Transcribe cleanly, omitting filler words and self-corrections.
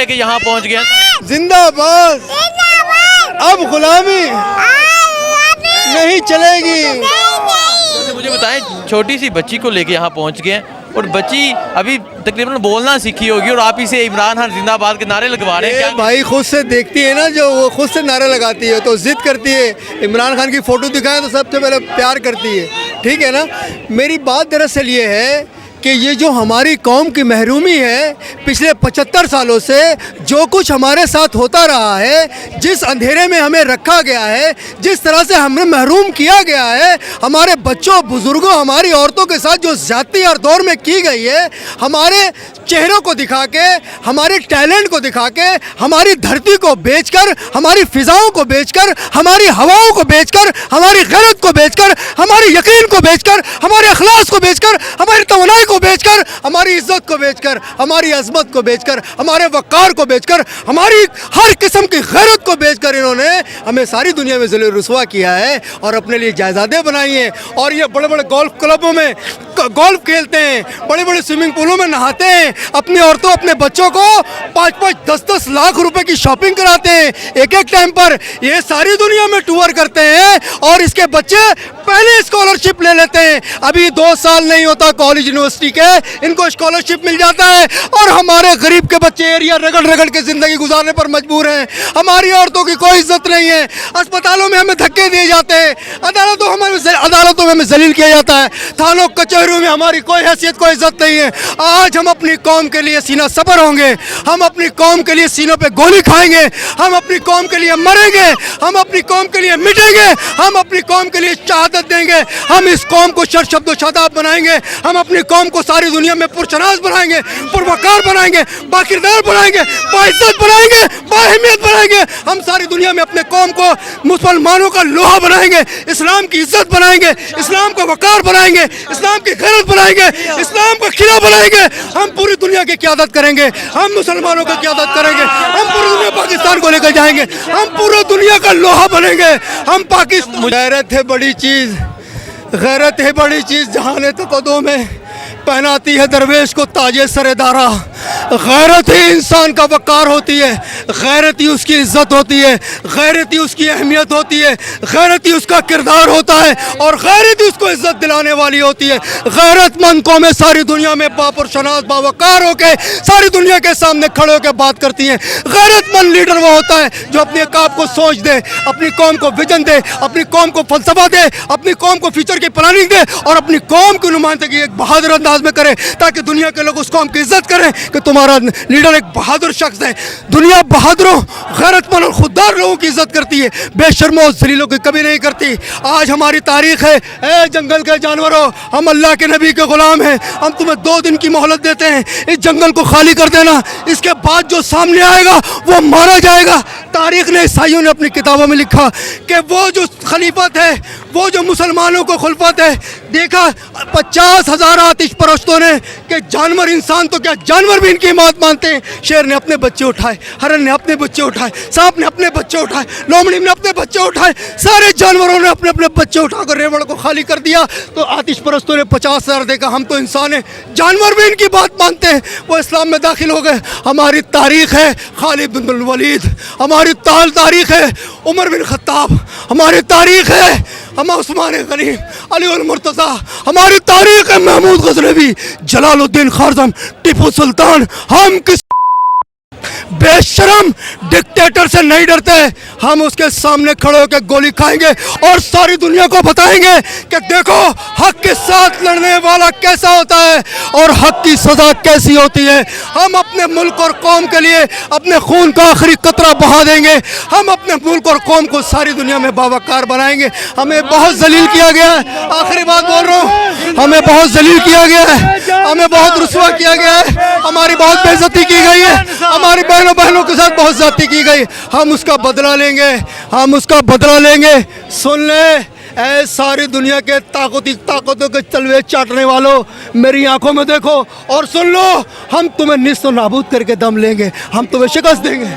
کہ یہاں پہنچ گیا. زندہ باد. اب غلامی نہیں چلے گی. مجھے بتائیں, چھوٹی سی بچی کو لے کے یہاں پہنچ گئے اور بچی ابھی تقریباً بولنا سیکھی ہوگی اور آپ ہی سے عمران خان زندہ باد کے نعرے لگوا رہے ہیں. کیا بھائی خود سے دیکھتی ہے نا, جو وہ خود سے نعرے لگاتی ہے تو ضد کرتی ہے. عمران خان کی فوٹو دکھائیں تو سب سے پہلے پیار کرتی ہے. ٹھیک ہے نا. میری بات دراصل یہ ہے کہ یہ جو ہماری قوم کی محرومی ہے پچھلے 75 سالوں سے, جو کچھ ہمارے ساتھ ہوتا رہا ہے, جس اندھیرے میں ہمیں رکھا گیا ہے, جس طرح سے ہمیں محروم کیا گیا ہے, ہمارے بچوں بزرگوں ہماری عورتوں کے ساتھ جو زیادتی ہر دور میں کی گئی ہے, ہمارے چہروں کو دکھا کے, ہمارے ٹیلنٹ کو دکھا کے, ہماری دھرتی کو بیچ کر, ہماری فضاؤں کو بیچ کر, ہماری ہواؤں کو بیچ کر, ہماری غیرت کو بیچ کر, ہماری یقین کو بیچ کر, ہمارے اخلاص کو بیچ کر, ہماری توانائی کو بیچ کر, ہماری عزت کو بیچ کر, ہماری عظمت کو بیچ کر, ہمارے وقار کو بیچ کر, ہماری ہر قسم کی غیرت کو بیچ کر انہوں نے ہمیں ساری دنیا میں ذلیل رسوا کیا ہے اور اپنے لیے جائیدادیں بنائی ہیں. اور یہ بڑے بڑے گولف کلبوں میں گولف کھیلتے ہیں, بڑے بڑے سوئمنگ پولوں میں نہاتے ہیں, اپنی عورتوں اپنے بچوں کو 5-5 10-10 لاکھ روپے کی شاپنگ کراتے ہیں ایک ایک ٹائم پر. یہ ساری دنیا میں ٹور کرتے ہیں اور اس کے بچے پہلے اسکالرشپ لے لیتے ہیں. ابھی 2 سال نہیں ہوتا کالج یونیورسٹی کے, ان کو اسکالرشپ مل جاتا ہے اور ہمارے غریب کے بچے ایریا رگڑ رگڑ کے زندگی گزارنے پر مجبور ہیں. ہماری عورتوں کی کوئی عزت نہیں ہے. اسپتالوں میں ہمیں دھکے دیے جاتے ہیں, عدالتوں میں ہمیں ذلیل کیا جاتا ہے, تھانوں کچہریوں میں ہماری کوئی حیثیت کوئی عزت نہیں ہے. آج ہم اپنی قوم کے لیے سینہ سپر ہوں گے, ہم اپنی قوم کے لیے سینوں پہ گولی کھائیں گے, ہم اپنی قوم کے لیے مریں گے, ہم اپنی قوم کے لیے مٹیں گے, ہم اپنی قوم کے لیے شہادت دیں گے. ہم اس قوم کو شرشبد و شاداب بنائیں گے, ہم اپنی قوم کو ساری دنیا میں پرشناس بنائیں گے, پروقار بنائیں گے, باکردار بنائیں گے, باعزت بنائیں گے, بااہمیت بنائیں گے. ہم ساری دنیا میں اپنے قوم کو مسلمانوں کا لوہا بنائیں گے, اسلام کی عزت بنائیں گے, اسلام کا وقار بنائیں گے, اسلام کی غیرت بنائیں گے, اسلام کا قلعہ بنائیں گے. ہم پوری دنیا کی قیادت کریں گے, ہم مسلمانوں کی قیادت کریں گے, ہم پوری دنیا پاکستان کو لے کر جائیں گے, ہم پوری دنیا کا لوہا بنیں گے. ہم پاکستان. غیرت ہے بڑی چیز, غیرت ہے بڑی چیز, جہاں تقدم میں پہناتی ہے درویش کو تاج سر دارا. غیرت ہی انسان کا وقار ہوتی ہے, غیرت ہی اس کی عزت ہوتی ہے, غیرت ہی اس کی اہمیت ہوتی ہے, غیرت ہی اس کا کردار ہوتا ہے اور غیرت ہی اس کو عزت دلانے والی ہوتی ہے. غیرت مند قومیں ساری دنیا میں باپرشناس باوقار ہو کے ساری دنیا کے سامنے کھڑے ہو کے بات کرتی ہیں. غیرت مند لیڈر وہ ہوتا ہے جو اپنے کام کو سوچ دے, اپنی قوم کو ویژن دے, اپنی قوم کو فلسفہ دے, اپنی قوم کو فیوچر کی پلاننگ دے اور اپنی قوم کی نمائندگی ایک بہادر انداز میں کرے تاکہ دنیا کے لوگ اس قوم کی عزت کریں کہ تمہارا لیڈر ایک بہادر شخص ہے. دنیا بہادروں, غیرت مند اور خوددار لوگوں کی عزت کرتی ہے, بے شرموں اور ذلیلوں کی کبھی نہیں کرتی. آج ہماری تاریخ ہے, اے جنگل کے جانوروں, ہم اللہ کے نبی کے غلام ہیں, ہم تمہیں 2 دن کی مہلت دیتے ہیں, اس جنگل کو خالی کر دینا, اس کے بعد جو سامنے آئے گا وہ مارا جائے گا. تاریخ نے, عیسائیوں نے اپنی کتابوں میں لکھا کہ وہ جو خلیفت ہے, وہ جو مسلمانوں کو خلفت ہے, دیکھا 50,000 آتش پرستوں نے کہ جانور انسان تو کیا جانور بھی ان کی بات مانتے ہیں. شیر نے اپنے بچے اٹھائے, ہرن نے اپنے بچے اٹھائے, سانپ نے اپنے بچے اٹھائے, لومڑی نے اپنے بچے اٹھائے, سارے جانوروں نے اپنے اپنے بچے اٹھا کر ریوڑ کو خالی کر دیا. تو آتش پرستوں نے 50,000 دیکھا ہم تو انسان ہیں, جانور بھی ان کی بات مانتے ہیں, وہ اسلام میں داخل ہو گئے. ہماری تاریخ ہے خالد بن الولید, ہماری تاریخ ہے عمر بن خطاب, ہماری تاریخ ہے ہم عثمان غنی, علی المرتضیٰ, ہماری تاریخ ہے محمود غزنوی, جلال الدین خارزم, ٹیپو سلطان. ہم کس بے شرم ڈکٹیٹر سے نہیں ڈرتے, ہم اس کے سامنے کھڑے ہو کے گولی کھائیں گے اور ساری دنیا کو بتائیں گے کہ دیکھو حق کے ساتھ لڑنے والا کیسا ہوتا ہے اور حق کی سزا کیسی ہوتی ہے. ہم اپنے ملک اور قوم کے لیے اپنے خون کا آخری قطرہ بہا دیں گے, ہم اپنے ملک اور قوم کو ساری دنیا میں باوقار بنائیں گے. ہمیں بہت ذلیل کیا گیا ہے, آخری بات بول رہا ہوں, ہمیں بہت ذلیل کیا گیا ہے, ہمیں بہت رسوا کیا گیا ہے, ہماری بہت بے عزتی کی گئی ہے, ہماری بہنوں کے ساتھ بہت زیادتی کی گئی. ہم اس کا بدلہ لیں گے, ہم اس کا بدلہ لیں گے. سن لیں اے ساری دنیا کے طاقتوں کے تلوے چاٹنے والوں, میری آنکھوں میں دیکھو اور سن لو, ہم تمہیں نیست و نابود کر کے دم لیں گے, ہم تمہیں شکست دیں گے.